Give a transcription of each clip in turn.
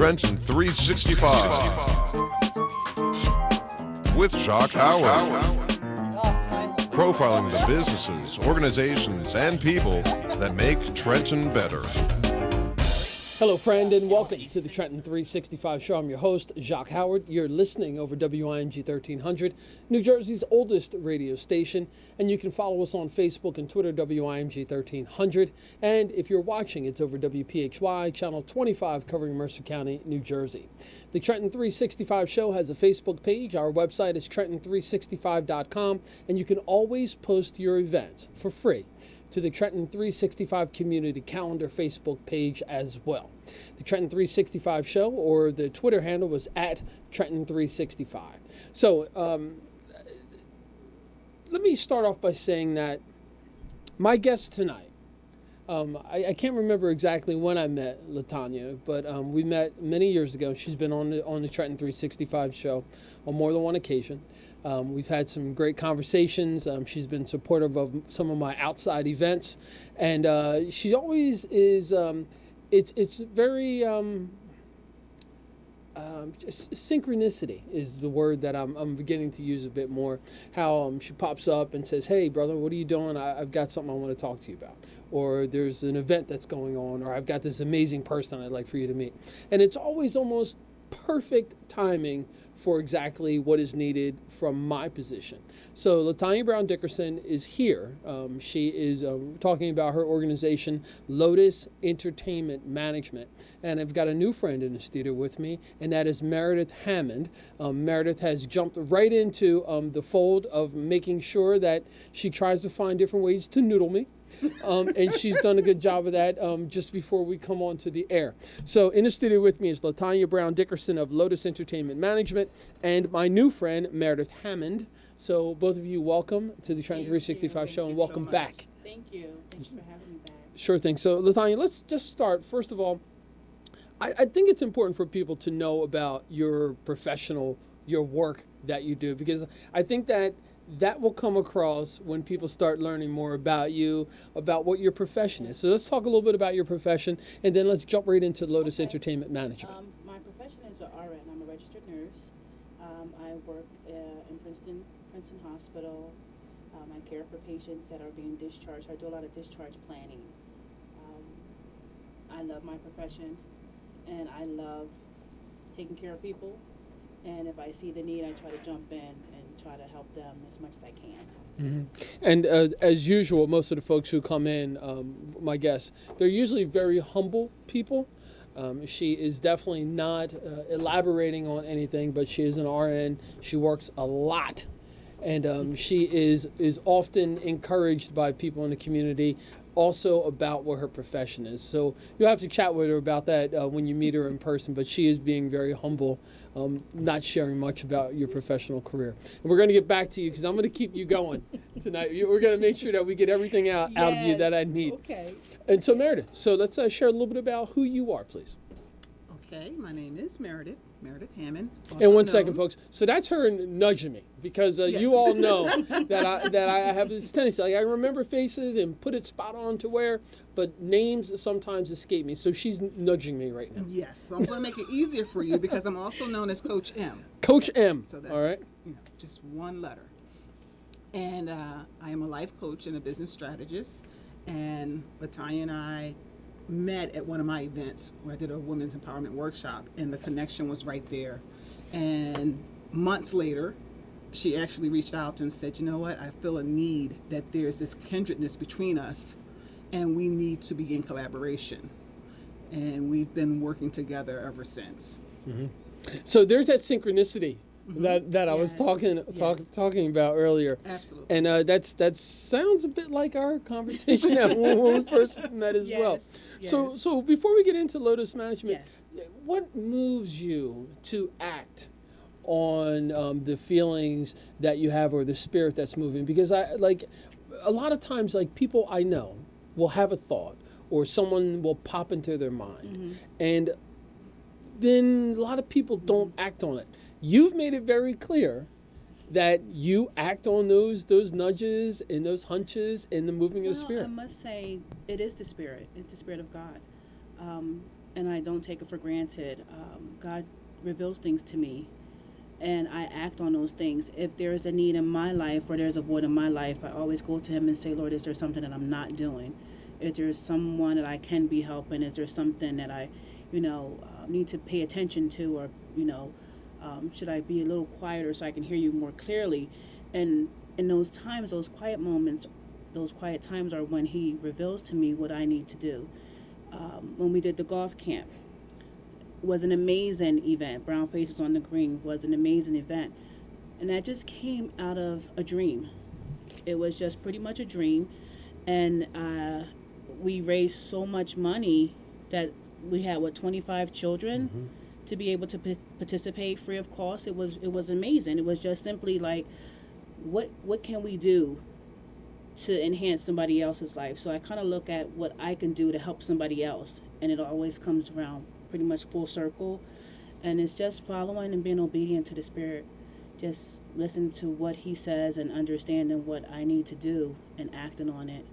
Trenton 365 with Jacque Howard. Profiling the businesses, organizations, and people that make Trenton better. Hello, friend, and welcome to the Trenton 365 show. I'm your host, Jacque Howard. You're listening over WIMG 1300, New Jersey's oldest radio station, and you can follow us on Facebook and Twitter, WIMG 1300. And if you're watching, it's over WPHY, channel 25, covering Mercer County, New Jersey. The Trenton 365 show has a Facebook page. Our website is trenton365.com, and you can always post your events for free to the Trenton 365 Community Calendar Facebook page as well. The Trenton 365 show, or the Twitter handle, was at Trenton 365. So let me start off by saying that my guest tonight, I can't remember exactly when I met Latonia, but we met many years ago. She's been on the Trenton 365 show on more than one occasion. We've had some great conversations. She's been supportive of some of my outside events, and she always is. It's very synchronicity is the word that I'm beginning to use a bit more. How she pops up and says, "Hey, brother, what are you doing? I've got something I want to talk to you about," or "There's an event that's going on," or "I've got this amazing person I'd like for you to meet," and it's always almost perfect timing for exactly what is needed from my position. So Latonia Brown-Dickerson is here. She is talking about her organization, Lotus Entertainment Management. And I've got a new friend in the studio with me, and that is Meredith Hammond. Meredith has jumped right into the fold of making sure that she tries to find different ways to noodle me. And she's done a good job of that just before we come on to the air. So in the studio with me is Latonia Brown-Dickerson of Lotus Entertainment Management and my new friend, Meredith Hammond. So both of you, welcome to the Trenton 365 show, and welcome back. Thank you. Thanks for having me back. Sure thing. So Latonia, let's just start. First of all, I think it's important for people to know about your work that you do, because I think that will come across when people start learning more about you, about what your profession is. So let's talk a little bit about your profession, and then let's jump right into Lotus Entertainment Management. My profession is an RN. I'm a registered nurse. I work in Princeton Hospital. I care for patients that are being discharged. I do a lot of discharge planning. I love my profession, and I love taking care of people. And if I see the need, I try to jump in and try to help them as much as I can. Mm-hmm. And as usual, most of the folks who come in, my guests, they're usually very humble people. She is definitely not elaborating on anything, but she is an RN. She works a lot. And she is often encouraged by people in the community also about what her profession is. So you'll have to chat with her about that when you meet her in person, but she is being very humble, not sharing much about your professional career. And we're going to get back to you because I'm going to keep you going tonight. We're going to make sure that we get everything out of you that I need. Okay. And so Meredith, so let's share a little bit about who you are, please. Okay, my name is Meredith Hammond. And one second, folks. So that's her nudging me because you all know that I have this tendency. Like, I remember faces and put it spot on to where, but names sometimes escape me. So she's nudging me right now. Yes, so I'm going to make it easier for you because I'm also known as Coach M. Coach M. So that's all right. Just one letter. And I am a life coach and a business strategist. And Latonia and I met at one of my events where I did a women's empowerment workshop, and the connection was right there. And months later, she actually reached out and said, "You know what, I feel a need that there's this kindredness between us and we need to begin collaboration." And we've been working together ever since. Mm-hmm. So there's that synchronicity that I was talking about earlier. Absolutely. And that sounds a bit like our conversation that when we first met as well. Yes. So before we get into Lotus Management, what moves you to act on the feelings that you have or the spirit that's moving? Because a lot of times, like, people I know will have a thought or someone will pop into their mind, and then a lot of people don't act on it. You've made it very clear that you act on those nudges and those hunches and the moving of the spirit. I must say, it is the spirit. It's the spirit of God. and I don't take it for granted. God reveals things to me, and I act on those things. If there is a need in my life or there's a void in my life, I always go to him and say, Lord, is there something that I'm not doing? Is there someone that I can be helping? Is there something that I, need to pay attention to, or, should I be a little quieter so I can hear you more clearly? And in those times, those quiet moments, those quiet times are when he reveals to me what I need to do. When we did the golf camp, was an amazing event. Brown Faces on the Green was an amazing event. And that just came out of a dream. It was just pretty much a dream. And we raised so much money that we had, 25 children to be able to participate free of cost. It was amazing. It was just simply like, what can we do to enhance somebody else's life? So I kind of look at what I can do to help somebody else. And it always comes around pretty much full circle, and it's just following and being obedient to the Spirit. Just listen to what he says and understanding what I need to do and acting on it.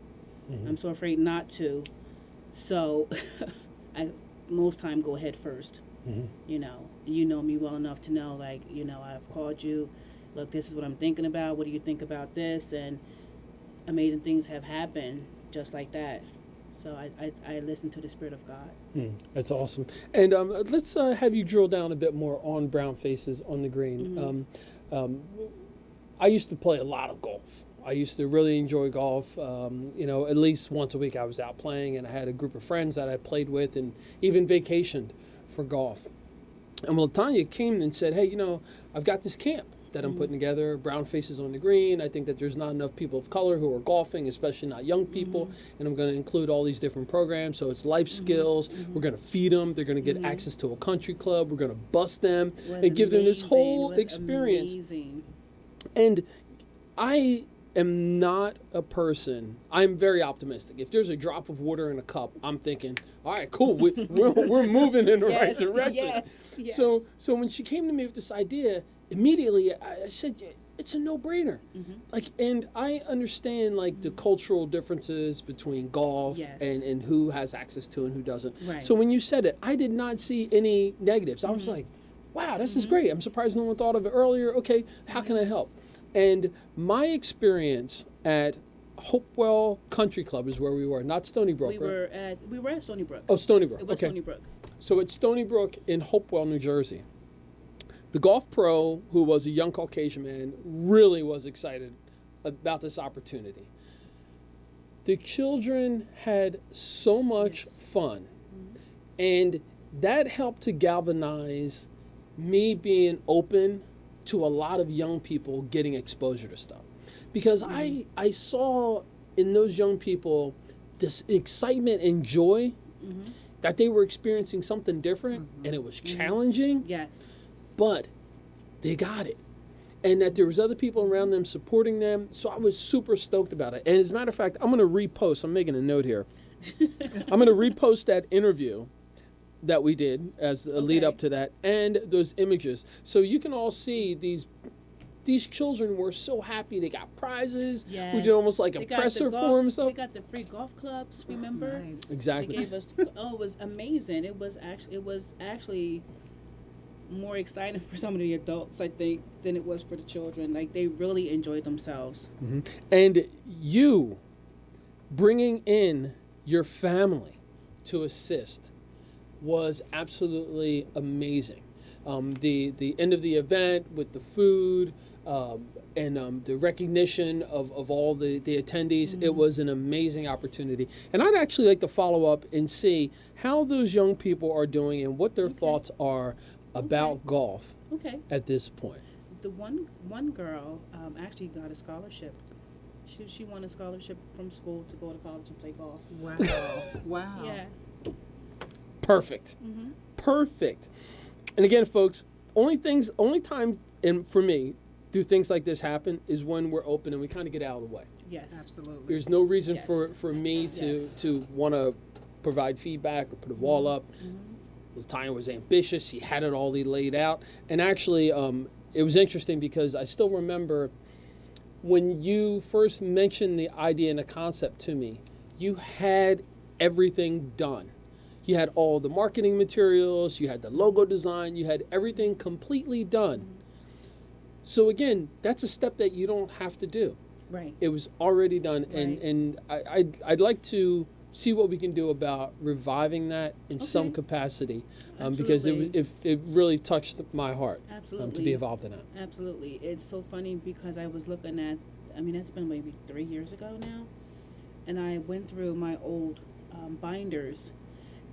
I'm so afraid not to, so I most time go head first. You know me well enough to know, like, I've called you, look, this is what I'm thinking about, what do you think about this? And amazing things have happened just like that. So I listen to the Spirit of God. That's awesome. And let's have you drill down a bit more on Brown Faces on the Green. I used to play a lot of golf. I used to really enjoy golf. At least once a week I was out playing, and I had a group of friends that I played with and even vacationed for golf. And Latonia came and said, hey, I've got this camp that I'm putting together, Brown Faces on the Green. I think that there's not enough people of color who are golfing, especially not young people, and I'm going to include all these different programs. So it's life skills. We're going to feed them. They're going to get access to a country club. We're going to bus them and give them this whole experience. Amazing. And I am not a person, I'm very optimistic. If there's a drop of water in a cup, I'm thinking, all right, cool, we're moving in the right direction. Yes. So when she came to me with this idea, immediately I said, it's a no-brainer. And I understand the cultural differences between golf and who has access to and who doesn't. Right. So when you said it, I did not see any negatives. I was like, wow, this is great. I'm surprised no one thought of it earlier. Okay, how can I help? And my experience at Hopewell Country Club is where we were, not Stony Brook. We were at Stony Brook. Oh, Stony Brook. It was okay. Stony Brook. So at Stony Brook in Hopewell, New Jersey, the golf pro, who was a young Caucasian man, really was excited about this opportunity. The children had so much fun, and that helped to galvanize me being open to a lot of young people getting exposure to stuff. Because I saw in those young people this excitement and joy that they were experiencing something different, and it was challenging. Yes. But they got it. And that there was other people around them supporting them. So I was super stoked about it. And as a matter of fact, I'm going to repost, I'm making a note here. I'm going to repost that interview that we did as a lead up to that, and those images. So you can all see these children were so happy. They got prizes. Yes. We did almost like a presser for them. They got the free golf clubs, remember? Nice. Exactly. They gave us, it was amazing. It was actually more exciting for some of the adults, I think, than it was for the children. Like, they really enjoyed themselves. And you bringing in your family to assist was absolutely amazing. The end of the event with the food and the recognition of all the attendees, it was an amazing opportunity. And I'd actually like to follow up and see how those young people are doing and what their thoughts are about golf at this point. The one girl actually got a scholarship. She won a scholarship from school to go to college and play golf. Wow. Wow. Yeah. Perfect. Perfect. And again, folks, only time, and for me, do things like this happen is when we're open and we kind of get out of the way. Yes. Absolutely. There's no reason for me to want to provide feedback or put a wall up. Latonia was ambitious. She had it all laid out. And actually, it was interesting because I still remember when you first mentioned the idea and the concept to me, you had everything done. You had all the marketing materials, you had the logo design, you had everything completely done. So again, that's a step that you don't have to do. Right. It was already done, Right. and I'd like to see what we can do about reviving that in some Okay. capacity, because it really touched my heart Absolutely. to be involved in that. Absolutely. It's so funny because I was looking at, I mean, it's been maybe 3 years ago now, and I went through my old binders,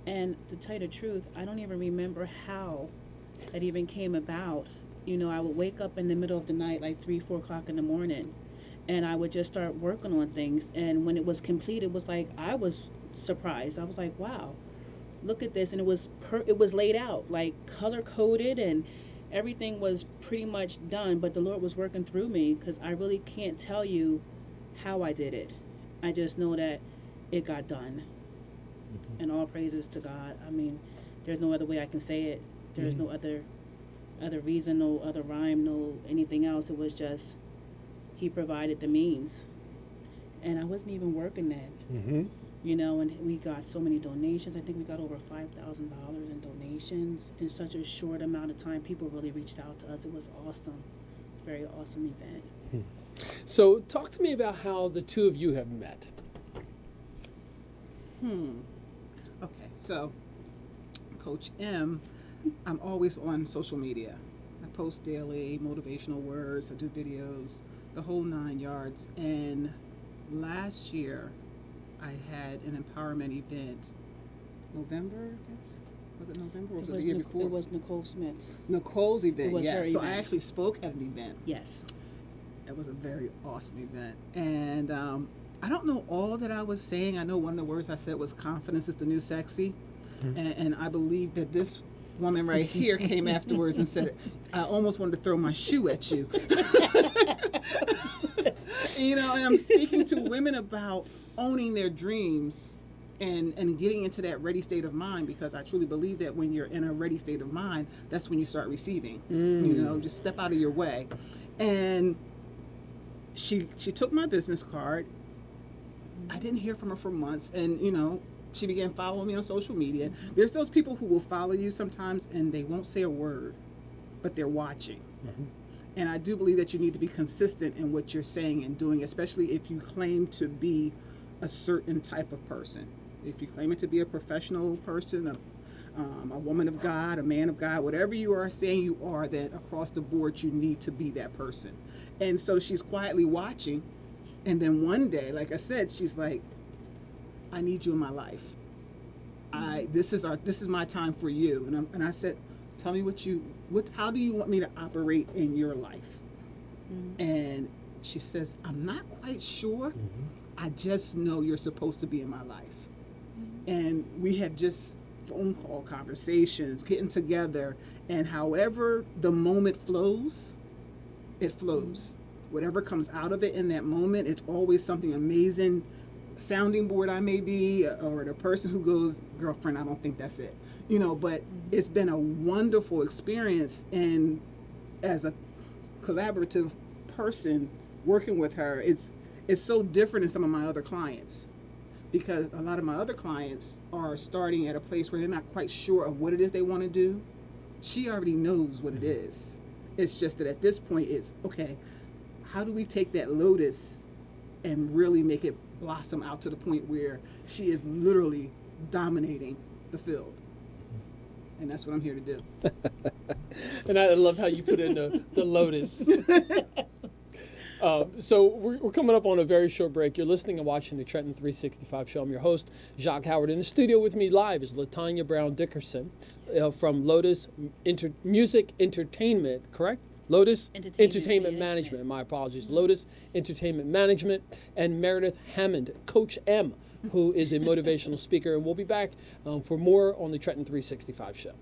and to tell you the truth, I don't even remember how that even came about. You know, I would wake up in the middle of the night, like 3, 4 o'clock in the morning, and I would just start working on things. And when it was complete, it was like, I was surprised. I was like, wow, look at this. And it was laid out, like color coded, and everything was pretty much done. But the Lord was working through me, because I really can't tell you how I did it. I just know that it got done. And all praises to God. I mean, there's no other way I can say it. There's no other reason, no other rhyme, no anything else. It was just, He provided the means. And I wasn't even working then. You know, and we got so many donations. I think we got over $5,000 in donations in such a short amount of time. People really reached out to us. It was awesome. Very awesome event. So talk to me about how the two of you have met. Okay, so Coach M, I'm always on social media. I post daily, motivational words, I do videos, the whole 9 yards. And last year, I had an empowerment event. November, I guess? Was it November or was it the year before? It was Nicole Smith's. Nicole's event, It was her yes. So I event. actually spoke at an event. Yes. It was a very awesome event. And I don't know all that I was saying. I know one of the words I said was confidence is the new sexy. And I believe that this woman right here came afterwards and said, I almost wanted to throw my shoe at you. You know, and I'm speaking to women about owning their dreams and getting into that ready state of mind, because I truly believe that when you're in a ready state of mind, that's when you start receiving. You know, just step out of your way. And she took my business card. I didn't hear from her for months, and you know, she began following me on social media. There's those people who will follow you sometimes and they won't say a word, but they're watching. And I do believe that you need to be consistent in what you're saying and doing, especially if you claim to be a certain type of person. If you claim it to be a professional person, a woman of God, a man of God, whatever you are saying you are, that across the board you need to be that person. And so she's quietly watching, and then one day, like I said, she's like, I need you in my life. This is my time for you. And I said, tell me how do you want me to operate in your life? And she says, I'm not quite sure. I just know you're supposed to be in my life. And we have just phone call conversations, getting together, and however the moment flows, it flows. Whatever comes out of it in that moment, it's always something amazing. Sounding board I may be, or the person who goes, girlfriend, I don't think that's it. You know, but it's been a wonderful experience, and as a collaborative person working with her, it's so different than some of my other clients, because a lot of my other clients are starting at a place where they're not quite sure of what it is they want to do. She already knows what it is. It's just that at this point it's, okay, how do we take that Lotus and really make it blossom out to the point where she is literally dominating the field? And that's what I'm here to do. And I love how you put in the Lotus. So we're coming up on a very short break. You're listening and watching the Trenton 365 show. I'm your host, Jacque Howard. In the studio with me live is Latonia Brown-Dickerson from Lotus Music Entertainment, correct? Lotus Entertainment Management. My apologies. Lotus Entertainment Management, and Meredith Hammond, Coach M, who is a motivational speaker. And we'll be back for more on the Trenton 365 show.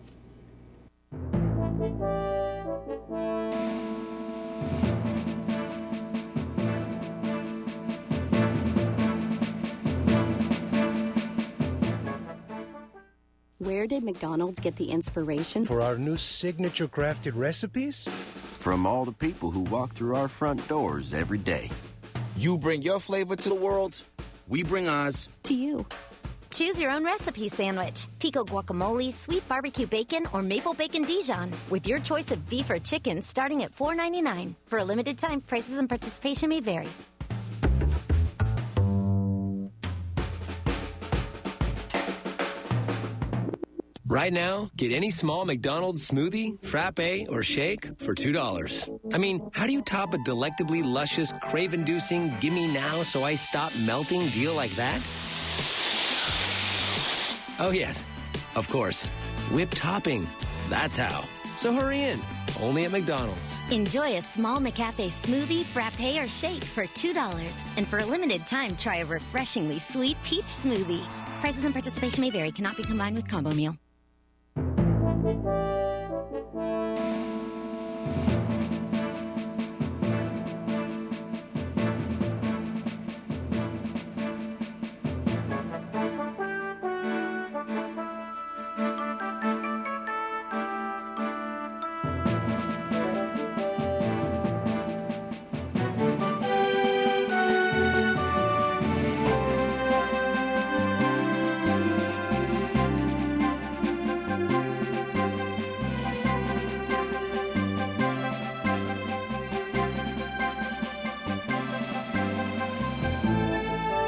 Where did McDonald's get the inspiration for our new signature crafted recipes? From all the people who walk through our front doors every day. You bring your flavor to the world, we bring ours to you? Choose your own recipe sandwich. Pico guacamole, sweet barbecue bacon, or maple bacon Dijon. With your choice of beef or chicken starting at $4.99. For a limited time, prices and participation may vary. Right now, get any small McDonald's smoothie, frappe, or shake for $2. I mean, how do you top a delectably luscious, crave-inducing, gimme now so I stop melting deal like that? Oh yes, of course. Whipped topping. That's how. So hurry in. Only at McDonald's. Enjoy a small McCafe smoothie, frappe, or shake for $2. And for a limited time, try a refreshingly sweet peach smoothie. Prices and participation may vary. Cannot be combined with combo meal.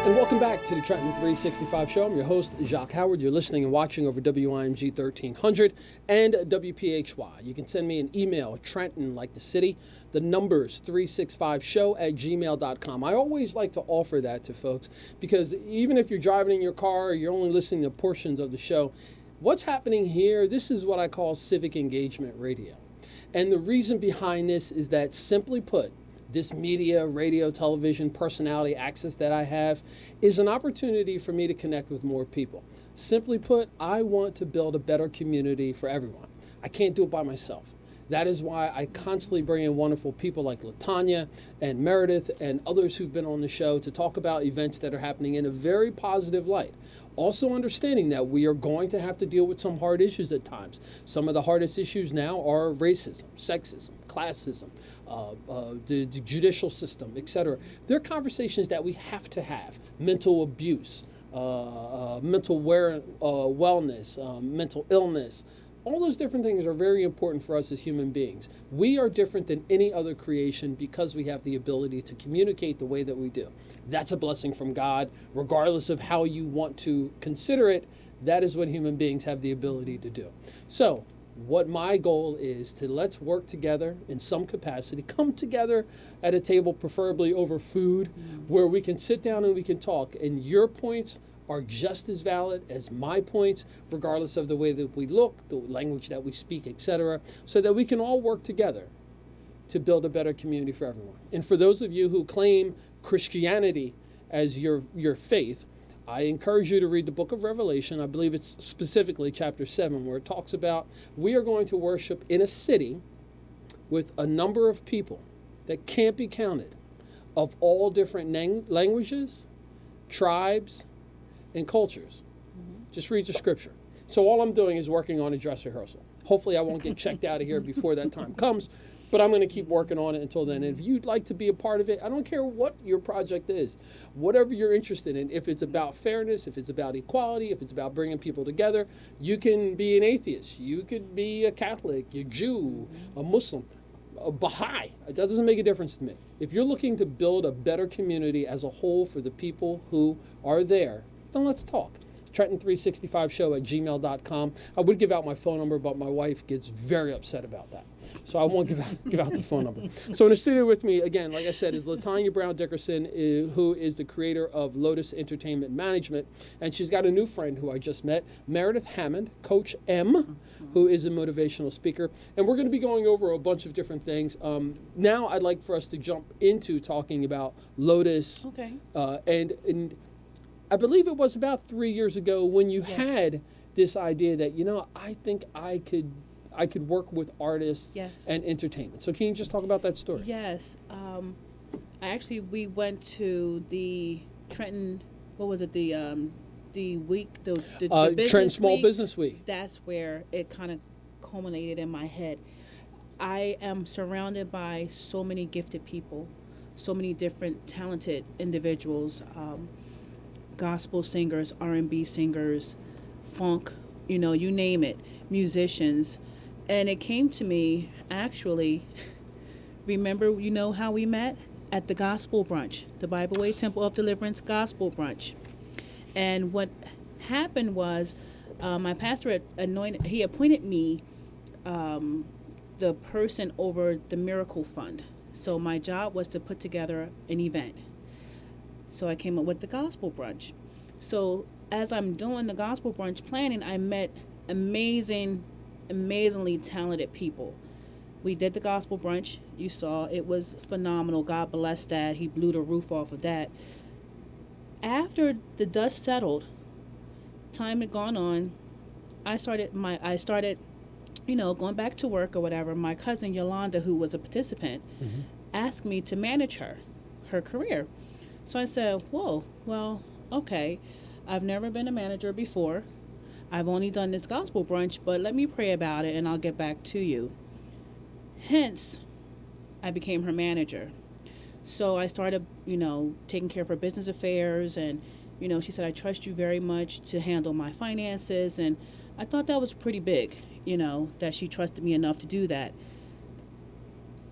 And welcome back to the Trenton 365 Show. I'm your host, Jacque Howard. You're listening and watching over WIMG 1300 and WPHY. You can send me an email, Trenton, like the city. The number's 365show@gmail.com. I always like to offer that to folks because even if you're driving in your car or you're only listening to portions of the show, what's happening here, this is what I call civic engagement radio. And the reason behind this is that, simply put, this media, radio, television, personality access that I have is an opportunity for me to connect with more people. Simply put, I want to build a better community for everyone. I can't do it by myself. That is why I constantly bring in wonderful people like Latonia and Meredith and others who've been on the show to talk about events that are happening in a very positive light. Also understanding that we are going to have to deal with some hard issues at times. Some of the hardest issues now are racism, sexism, classism, the judicial system, etc. They're conversations that we have to have. Mental abuse, mental wellness, mental illness. All those different things are very important for us as human beings. We are different than any other creation because we have the ability to communicate the way that we do. That's a blessing from God, regardless of how you want to consider it. That is what human beings have the ability to do. So, what my goal is to let's work together in some capacity, come together at a table, preferably over food, where we can sit down and we can talk. And your points are just as valid as my points, regardless of the way that we look, the language that we speak, etc., so that we can all work together to build a better community for everyone. And for those of you who claim Christianity as your faith, I encourage you to read the book of Revelation. I believe it's specifically chapter 7, where it talks about we are going to worship in a city with a number of people that can't be counted, of all different languages, tribes, and cultures. Just read the scripture. So all I'm doing is working on a dress rehearsal. Hopefully I won't get checked out of here before that time comes, but I'm going to keep working on it until then. And if you'd like to be a part of it, I don't care what your project is, whatever you're interested in. If it's about fairness, if it's about equality, if it's about bringing people together, you can be an atheist, you could be a Catholic, a Jew, a Muslim, a Baha'i. That doesn't make a difference to me. If you're looking to build a better community as a whole for the people who are there, then let's talk. Trenton365show@gmail.com. I would give out my phone number, but my wife gets very upset about that. So I won't give out the phone number. So in the studio with me, again, like I said, is Latonia Brown-Dickerson, who is the creator of Lotus Entertainment Management. And she's got a new friend who I just met, Meredith Hammond, Coach M, who is a motivational speaker. And we're going to be going over a bunch of different things. Now I'd like for us to jump into talking about Lotus. Okay. And I believe it was about 3 years ago when you had this idea that, I think I could work with artists and entertainment. So can you just talk about that story? Yes. We went to the Trenton, what was it, the week, the business Trenton Small week. Business Week. That's where it kind of culminated in my head. I am surrounded by so many gifted people, so many different talented individuals, gospel singers, R&B singers, funk, you know, you name it, musicians. And it came to me, actually, remember, you know how we met? At the gospel brunch, the Bible Way Temple of Deliverance gospel brunch. And what happened was my pastor he appointed me the person over the Miracle Fund. So my job was to put together an event. So I came up with the gospel brunch. So as I'm doing the gospel brunch planning, I met amazingly talented people. We did the gospel brunch. You saw it was phenomenal. God bless that. He blew the roof off of that. After the dust settled, time had gone on. I started, you know, going back to work or whatever. My cousin Yolanda, who was a participant, asked me to manage her career. So I said, whoa, well, okay. I've never been a manager before. I've only done this gospel brunch, but let me pray about it and I'll get back to you. Hence, I became her manager. So I started, you know, taking care of her business affairs, and, you know, she said, I trust you very much to handle my finances, and I thought that was pretty big, you know, that she trusted me enough to do that.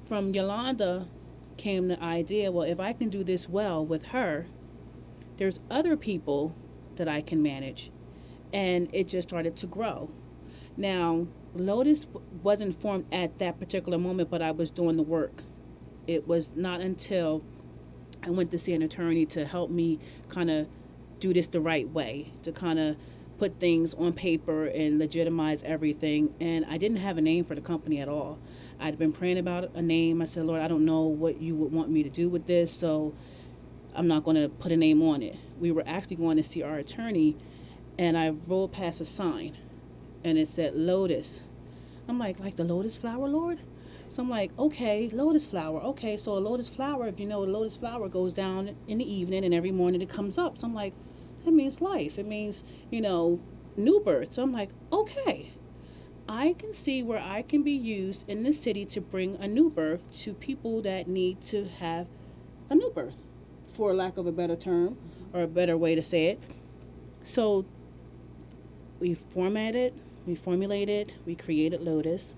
From Yolanda came the idea, well, if I can do this well with her, there's other people that I can manage, and it just started to grow. Now, Lotus wasn't formed at that particular moment, but I was doing the work. It was not until I went to see an attorney to help me kind of do this the right way, to kind of put things on paper and legitimize everything. And I didn't have a name for the company at all. I'd been praying about a name. I said, Lord, I don't know what you would want me to do with this, so I'm not going to put a name on it. We were actually going to see our attorney, and I rolled past a sign, and it said Lotus. I'm like the lotus flower, Lord? So I'm like, okay, lotus flower. Okay, so a lotus flower, if you know, a lotus flower goes down in the evening and every morning it comes up. So I'm like, that means life. It means, you know, new birth. So I'm like, okay, I can see where I can be used in this city to bring a new birth to people that need to have a new birth, for lack of a better term or a better way to say it. So we formulated, we created Lotus,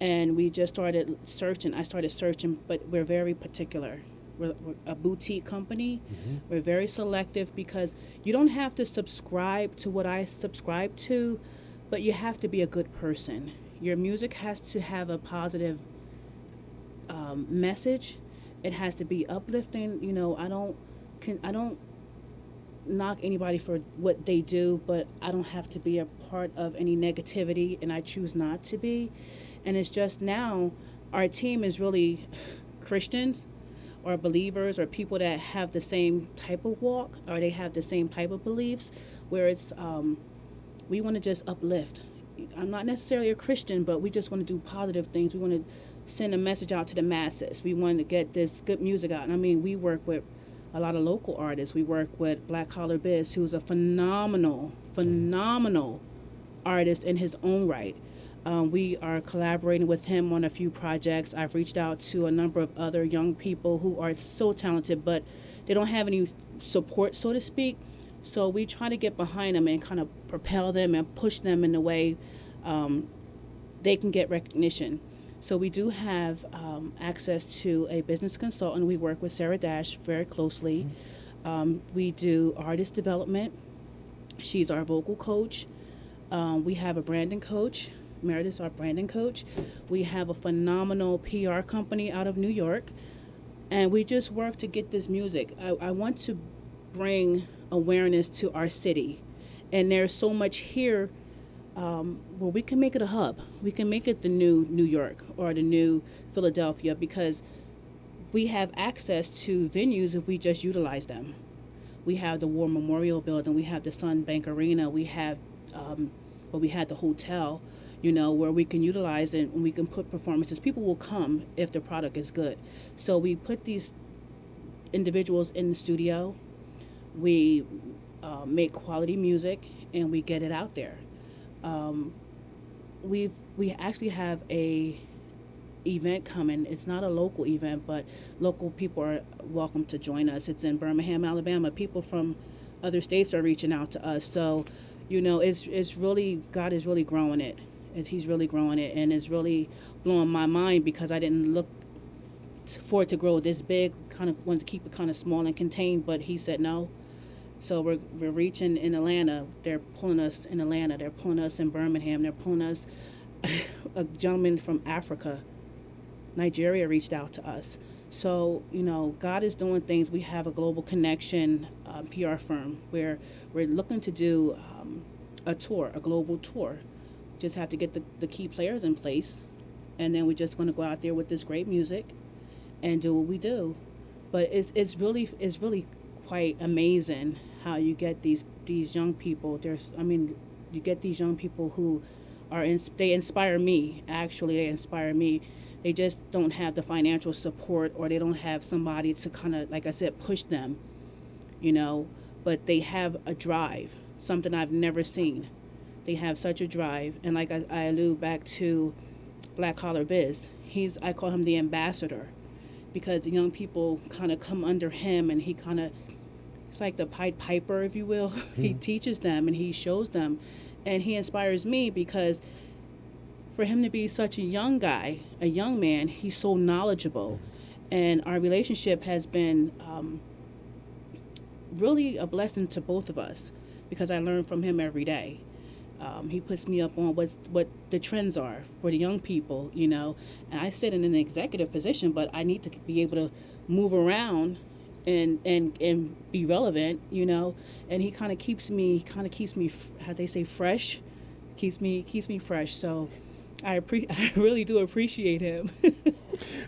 and we just started searching. I started searching, but we're very particular. We're a boutique company. We're very selective because you don't have to subscribe to what I subscribe to, but you have to be a good person. Your music has to have a positive message. It has to be uplifting. You know, I don't knock anybody for what they do, but I don't have to be a part of any negativity, and I choose not to be. And it's just now our team is really Christians or believers or people that have the same type of walk, or they have the same type of beliefs, where it's we want to just uplift. I'm not necessarily a Christian, but we just want to do positive things. We want to send a message out to the masses. We want to get this good music out. And I mean, we work with a lot of local artists. We work with Black Collar Biz, who's a phenomenal artist in his own right. We are collaborating with him on a few projects. I've reached out to a number of other young people who are so talented, but they don't have any support, so to speak. So we try to get behind them and kind of propel them and push them in the way they can get recognition. So we do have access to a business consultant. We work with Sarah Dash very closely. We do artist development. She's our vocal coach. We have a branding coach. Meredith's our branding coach. We have a phenomenal PR company out of New York. And we just work to get this music. I want to bring awareness to our city. And there's so much here where we can make it a hub. We can make it the new New York or the new Philadelphia, because we have access to venues if we just utilize them. We have the War Memorial Building, we have the Sun Bank Arena, we have we had the hotel, you know, where we can utilize it and we can put performances. People will come if the product is good. So we put these individuals in the studio, we make quality music, and we get it out there. We actually have a event coming. It's not a local event, but local people are welcome to join us. It's in Birmingham, Alabama. People from other states are reaching out to us. So, you know, it's really, God is really growing it. He's really growing it, and it's really blowing my mind because I didn't look for it to grow this big. Kind of wanted to keep it kind of small and contained, but he said no. So we're reaching in Atlanta. They're pulling us in Atlanta. They're pulling us in Birmingham. They're pulling us. A gentleman from Africa, Nigeria, reached out to us. So, you know, God is doing things. We have a global connection PR firm where we're looking to do a tour, a global tour. Just have to get the key players in place, and then we're just going to go out there with this great music and do what we do. But it's really quite amazing how you get these young people. You get these young people who they inspire me. Actually, they inspire me. They just don't have the financial support, or they don't have somebody to kind of, like I said, push them, you know. But they have a drive, something I've never seen. They have such a drive. And like I allude back to Black Collar Biz, I call him the ambassador, because the young people kind of come under him, and he kind of, it's like the Pied Piper, if you will. Mm-hmm. He teaches them and he shows them, and he inspires me because for him to be such a young guy, a young man, he's so knowledgeable. And our relationship has been really a blessing to both of us, because I learn from him every day. He puts me up on what the trends are for the young people, you know. And I sit in an executive position, but I need to be able to move around and be relevant, you know. And he kind of keeps me, how they say, fresh, keeps me fresh. So I really do appreciate him.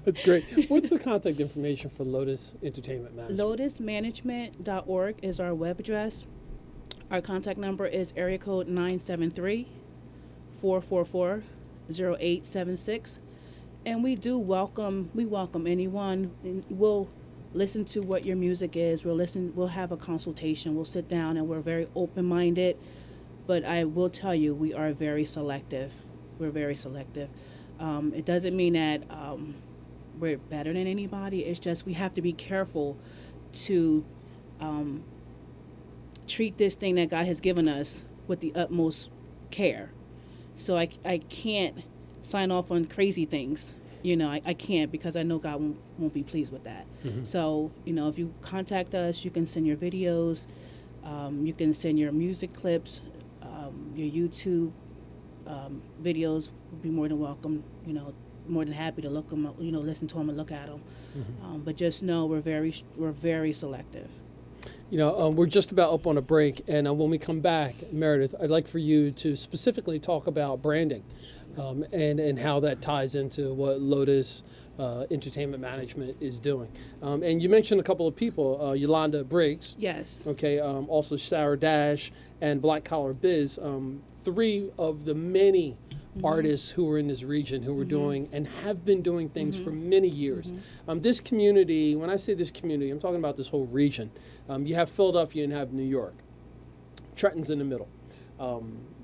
That's great. What's the contact information for Lotus Entertainment Management? LotusManagement.org is our web address. Our contact number is area code 973-444-0876. And we welcome anyone. We'll listen to what your music is. We'll have a consultation. We'll sit down, and we're very open-minded. But I will tell you, we are very selective. We're very selective. It doesn't mean that we're better than anybody. It's just we have to be careful to treat this thing that God has given us with the utmost care. So I can't sign off on crazy things. You know, I can't, because I know God won't be pleased with that. Mm-hmm. So, you know, if you contact us, you can send your videos, you can send your music clips, your YouTube videos. Would be more than welcome, you know, more than happy to look them up, you know, listen to them and look at them. Mm-hmm. But just know we're very selective. You know, we're just about up on a break, and when we come back, Meredith, I'd like for you to specifically talk about branding and how that ties into what Lotus Entertainment Management is doing. And you mentioned a couple of people, Yolanda Briggs. Yes. Okay, also Sarah Dash and Black Collar Biz, three of the many artists who are in this region who are doing and have been doing things for many years. This community, when I say this community, I'm talking about this whole region. You have Philadelphia and have New York. Trenton's in the middle.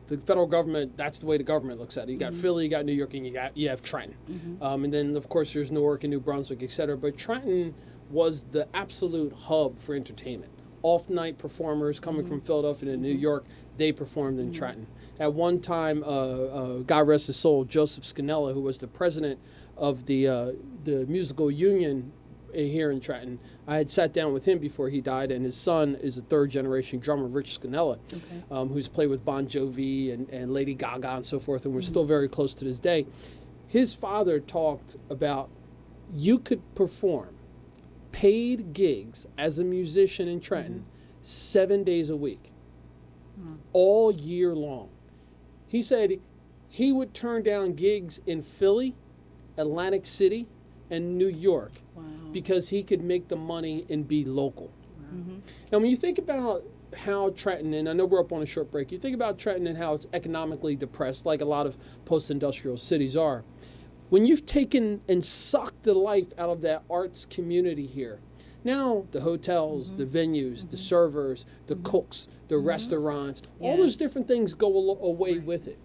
The federal government, that's the way the government looks at it. You got Philly, you got New York, and you have Trenton. And then, of course, there's Newark and New Brunswick, et cetera. But Trenton was the absolute hub for entertainment. Off-night performers coming from Philadelphia to New York, they performed in Trenton. At one time, God rest his soul, Joseph Scannella, who was the president of the musical union here in Trenton, I had sat down with him before he died, and his son is a third-generation drummer, Rich Scannella, who's played with Bon Jovi and Lady Gaga and so forth, and we're still very close to this day. His father talked about you could perform paid gigs as a musician in Trenton 7 days a week, all year long. He said he would turn down gigs in Philly, Atlantic City, and New York because he could make the money and be local. Now, when you think about how Trenton, and I know we're up on a short break, you think about Trenton and how it's economically depressed, like a lot of post-industrial cities are. When you've taken and sucked the life out of that arts community here, now the hotels, the venues, the servers, the cooks, the restaurants, all those different things go away with it.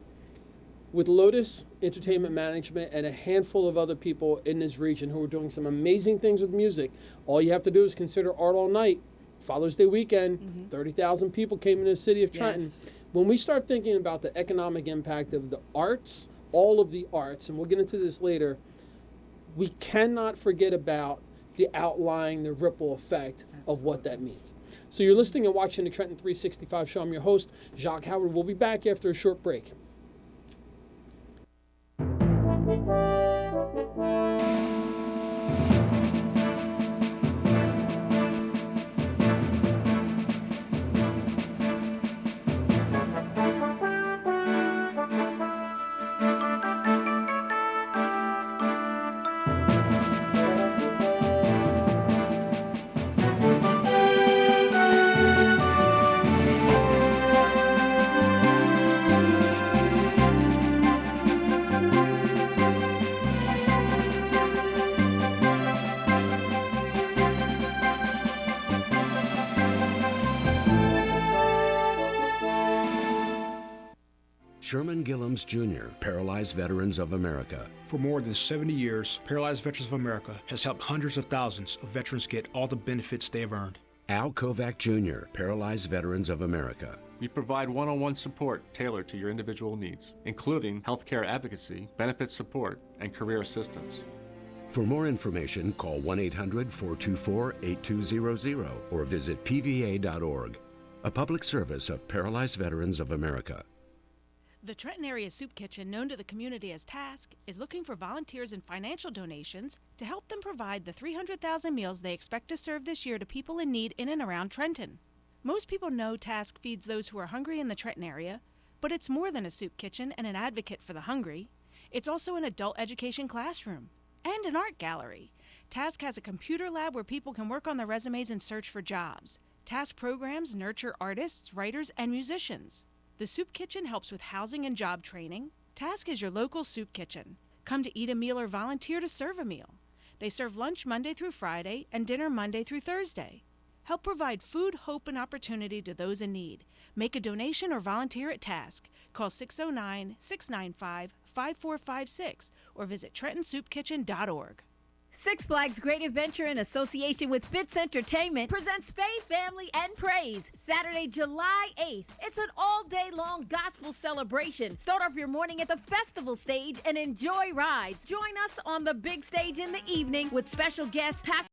With Lotus Entertainment Management and a handful of other people in this region who are doing some amazing things with music, all you have to do is consider Art All Night Father's Day weekend, 30,000 people came into the city of Trenton. Yes. When we start thinking about the economic impact of the arts, all of the arts, and we'll get into this later, we cannot forget about the outlying, the ripple effect of what that means. So you're listening and watching the Trenton 365 show. I'm your host, Jacque Howard. We'll be back after a short break. Sherman Gillums Jr., Paralyzed Veterans of America. For more than 70 years, Paralyzed Veterans of America has helped hundreds of thousands of veterans get all the benefits they have earned. Al Kovac Jr., Paralyzed Veterans of America. We provide one-on-one support tailored to your individual needs, including healthcare advocacy, benefits support, and career assistance. For more information, call 1-800-424-8200 or visit pva.org. A public service of Paralyzed Veterans of America. The Trenton Area Soup Kitchen, known to the community as Task, is looking for volunteers and financial donations to help them provide the 300,000 meals they expect to serve this year to people in need in and around Trenton. Most people know Task feeds those who are hungry in the Trenton area, but it's more than a soup kitchen and an advocate for the hungry. It's also an adult education classroom and an art gallery. Task has a computer lab where people can work on their resumes and search for jobs. Task programs nurture artists, writers, and musicians. The Soup Kitchen helps with housing and job training. Task is your local soup kitchen. Come to eat a meal or volunteer to serve a meal. They serve lunch Monday through Friday and dinner Monday through Thursday. Help provide food, hope, and opportunity to those in need. Make a donation or volunteer at Task. Call 609-695-5456 or visit TrentonSoupKitchen.org. Six Flags Great Adventure in association with Fitz Entertainment presents Faith, Family, and Praise, Saturday, July 8th. It's an all-day-long gospel celebration. Start off your morning at the festival stage and enjoy rides. Join us on the big stage in the evening with special guests, Pastor